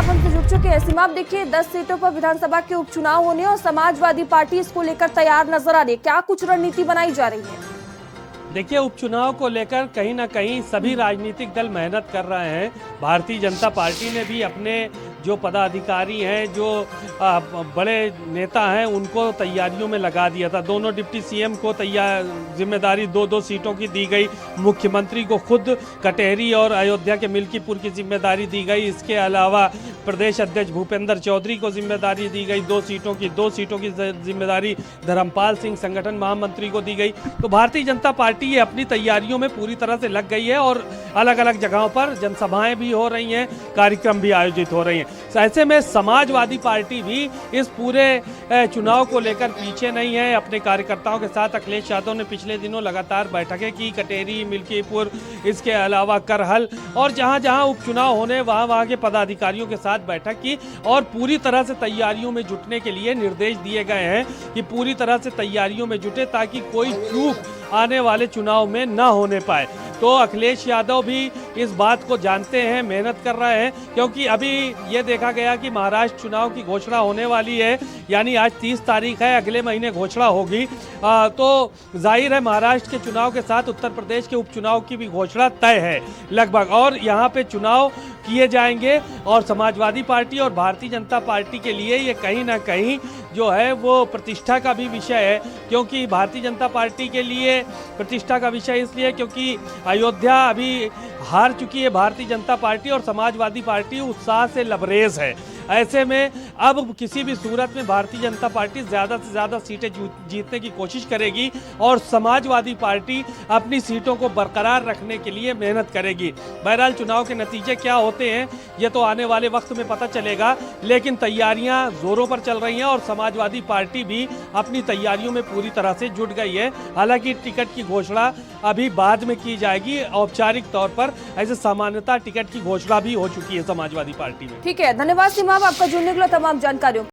सीमाब हमसे जुड़ चुके हैं। सीमाब देखिए, 10 सीटों पर विधानसभा के उपचुनाव होने और समाजवादी पार्टी इसको लेकर तैयार नजर आ रही है। क्या कुछ रणनीति बनाई जा रही है? देखिए, उपचुनाव को लेकर कहीं ना कहीं सभी राजनीतिक दल मेहनत कर रहे हैं। भारतीय जनता पार्टी ने भी अपने जो पदाधिकारी हैं, जो बड़े नेता हैं, उनको तैयारियों में लगा दिया था। दोनों डिप्टी सीएम को जिम्मेदारी दो सीटों की दी गई। मुख्यमंत्री को खुद कटेहरी और अयोध्या के मिल्कीपुर की जिम्मेदारी दी गई। इसके अलावा प्रदेश अध्यक्ष भूपेंद्र चौधरी को जिम्मेदारी दी गई। दो सीटों की जिम्मेदारी धर्मपाल सिंह संगठन महामंत्री को दी गई। तो भारतीय जनता पार्टी ये अपनी तैयारियों में पूरी तरह से लग गई है और अलग अलग जगहों पर जनसभाएं भी हो रही हैं, कार्यक्रम भी आयोजित हो रही हैं। ऐसे में समाजवादी पार्टी भी इस पूरे चुनाव को लेकर पीछे नहीं है। अपने कार्यकर्ताओं के साथ अखिलेश यादव ने पिछले दिनों लगातार बैठकें की, कटेहरी, मिल्कीपुर, इसके अलावा करहल, और जहां जहां उपचुनाव होने वहां के पदाधिकारियों के साथ बैठक की और पूरी तरह से तैयारियों में जुटने के लिए निर्देश दिए गए हैं कि पूरी तरह से तैयारियों में जुटे ताकि कोई चूक आने वाले चुनाव में न होने पाए। तो अखिलेश यादव भी इस बात को जानते हैं, मेहनत कर रहे हैं, क्योंकि अभी ये देखा गया कि महाराष्ट्र चुनाव की घोषणा होने वाली है, यानी आज 30 तारीख है, अगले महीने घोषणा होगी। तो जाहिर है महाराष्ट्र के चुनाव के साथ उत्तर प्रदेश के उपचुनाव की भी घोषणा तय है लगभग, और यहाँ पे चुनाव किए जाएंगे। और समाजवादी पार्टी और भारतीय जनता पार्टी के लिए ये कहीं ना कहीं जो है वो प्रतिष्ठा का भी विषय है, क्योंकि भारतीय जनता पार्टी के लिए प्रतिष्ठा का विषय इसलिए क्योंकि अयोध्या अभी हार चुकी है भारतीय जनता पार्टी और समाजवादी पार्टी उत्साह से लबरेज है। ऐसे में अब किसी भी सूरत में भारतीय जनता पार्टी ज़्यादा से ज़्यादा सीटें जीतने की कोशिश करेगी और समाजवादी पार्टी अपनी सीटों को बरकरार रखने के लिए मेहनत करेगी। बहरहाल चुनाव के नतीजे क्या होते हैं ये तो आने वाले वक्त में पता चलेगा, लेकिन तैयारियां ज़ोरों पर चल रही हैं और समाजवादी पार्टी भी अपनी तैयारियों में पूरी तरह से जुट गई है। हालांकि टिकट की घोषणा अभी बाद में की जाएगी औपचारिक तौर पर, ऐसे सामान्यतः टिकट की घोषणा भी हो चुकी है समाजवादी पार्टी में। ठीक है, धन्यवाद सीमाब आपका जुड़ने के लिए, तमाम जानकारियों।